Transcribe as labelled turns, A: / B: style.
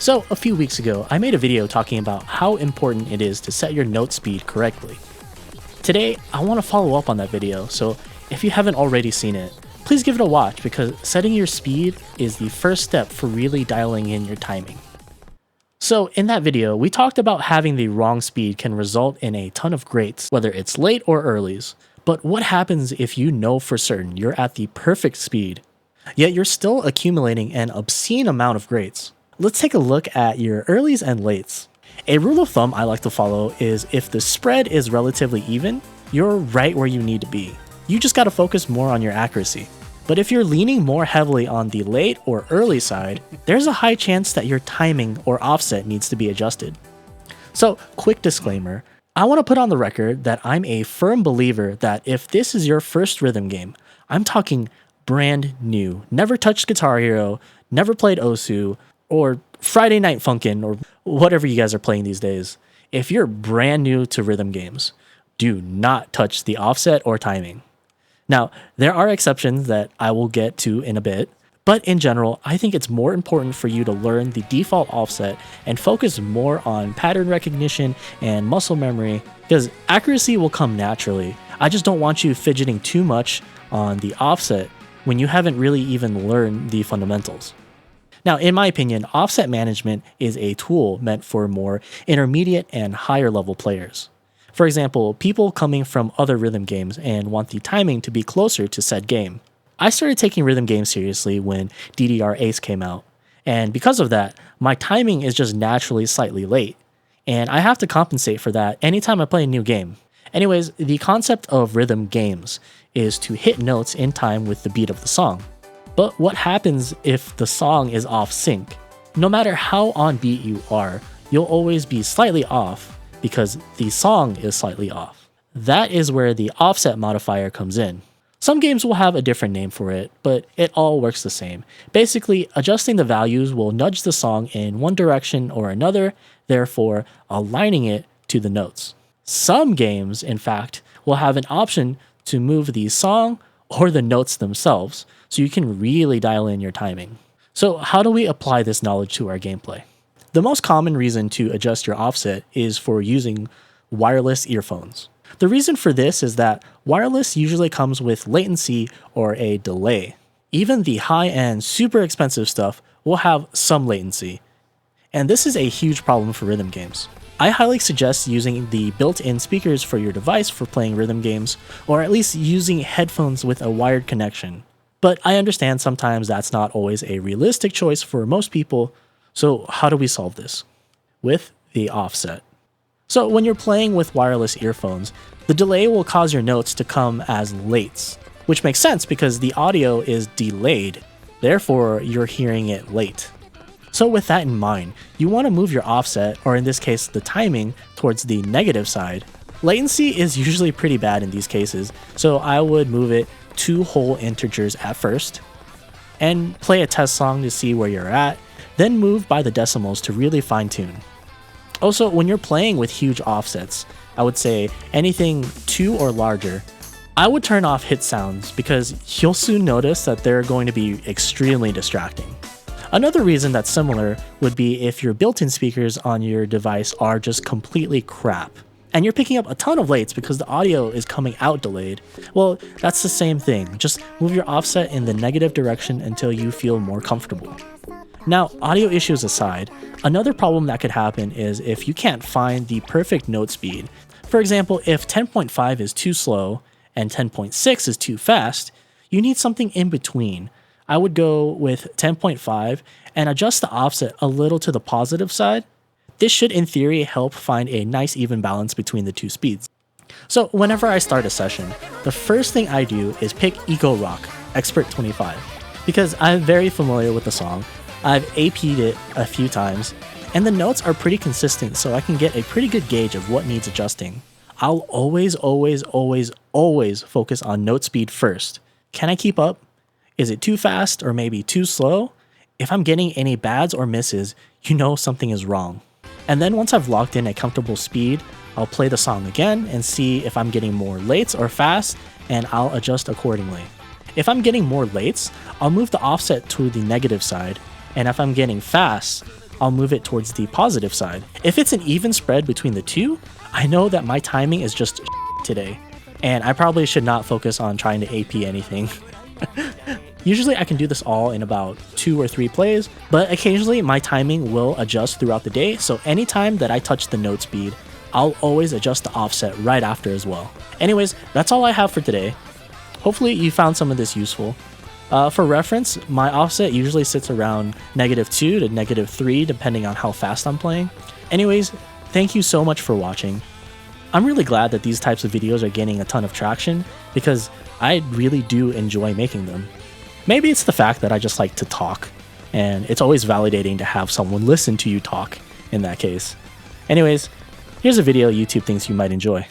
A: So, a few weeks ago, I made a video talking about how important it is to set your note speed correctly. Today, I want to follow up on that video, so if you haven't already seen it, please give it a watch because setting your speed is the first step for really dialing in your timing. So, in that video, we talked about having the wrong speed can result in a ton of greats, whether it's late or earlies. But what happens if you know for certain you're at the perfect speed, yet you're still accumulating an obscene amount of greats? Let's take a look at your earlies and lates. A rule of thumb I like to follow is if the spread is relatively even, you're right where you need to be. You just gotta focus more on your accuracy. But if you're leaning more heavily on the late or early side, there's a high chance that your timing or offset needs to be adjusted. So, quick disclaimer, I want to put on the record that I'm a firm believer that if this is your first rhythm game, I'm talking brand new, never touched Guitar Hero, never played Osu, or Friday Night Funkin', or whatever you guys are playing these days. If you're brand new to rhythm games, do not touch the offset or timing. Now, there are exceptions that I will get to in a bit, but in general, I think it's more important for you to learn the default offset and focus more on pattern recognition and muscle memory, because accuracy will come naturally. I just don't want you fidgeting too much on the offset when you haven't really even learned the fundamentals. Now, in my opinion, offset management is a tool meant for more intermediate and higher level players. For example, people coming from other rhythm games and want the timing to be closer to said game. I started taking rhythm games seriously when DDR Ace came out, and because of that, my timing is just naturally slightly late, and I have to compensate for that anytime I play a new game. Anyways, the concept of rhythm games is to hit notes in time with the beat of the song. But what happens if the song is off sync? No matter how on beat you are, you'll always be slightly off because the song is slightly off. That is where the offset modifier comes in. Some games will have a different name for it, but it all works the same. Basically, adjusting the values will nudge the song in one direction or another, therefore aligning it to the notes. Some games, in fact, will have an option to move the song or the notes themselves, so you can really dial in your timing. So how do we apply this knowledge to our gameplay? The most common reason to adjust your offset is for using wireless earphones. The reason for this is that wireless usually comes with latency or a delay. Even the high-end, super expensive stuff will have some latency. And this is a huge problem for rhythm games. I highly suggest using the built-in speakers for your device for playing rhythm games, or at least using headphones with a wired connection. But I understand sometimes that's not always a realistic choice for most people, so how do we solve this? With the offset. So when you're playing with wireless earphones, the delay will cause your notes to come as lates, which makes sense because the audio is delayed, therefore you're hearing it late. So with that in mind, you want to move your offset, or in this case the timing, towards the negative side. Latency is usually pretty bad in these cases, so I would move it 2 whole integers at first, and play a test song to see where you're at, then move by the decimals to really fine tune. Also, when you're playing with huge offsets, I would say anything 2 or larger, I would turn off hit sounds because you'll soon notice that they're going to be extremely distracting. Another reason that's similar would be if your built-in speakers on your device are just completely crap, and you're picking up a ton of lates because the audio is coming out delayed. Well, that's the same thing. Just move your offset in the negative direction until you feel more comfortable. Now, audio issues aside, another problem that could happen is if you can't find the perfect note speed. For example, if 10.5 is too slow and 10.6 is too fast, you need something in between. I would go with 10.5 and adjust the offset a little to the positive side. This should in theory help find a nice even balance between the two speeds. So whenever I start a session, the first thing I do is pick Eco Rock Expert 25 because I'm very familiar with the song. I've AP'd it a few times, and the notes are pretty consistent so I can get a pretty good gauge of what needs adjusting. I'll always focus on note speed first. Can I keep up? Is it too fast or maybe too slow? If I'm getting any bads or misses, you know something is wrong. And then once I've locked in a comfortable speed, I'll play the song again and see if I'm getting more lates or fast, and I'll adjust accordingly. If I'm getting more lates, I'll move the offset to the negative side, and if I'm getting fast, I'll move it towards the positive side. If it's an even spread between the two, I know that my timing is just today, and I probably should not focus on trying to AP anything. Usually I can do this all in about 2 or 3 plays, but occasionally my timing will adjust throughout the day, so anytime that I touch the note speed, I'll always adjust the offset right after as well. Anyways, that's all I have for today. Hopefully you found some of this useful. For reference, my offset usually sits around -2 to -3 depending on how fast I'm playing. Anyways, thank you so much for watching. I'm really glad that these types of videos are gaining a ton of traction because I really do enjoy making them. Maybe it's the fact that I just like to talk, and it's always validating to have someone listen to you talk in that case. Anyways, here's a video YouTube thinks you might enjoy.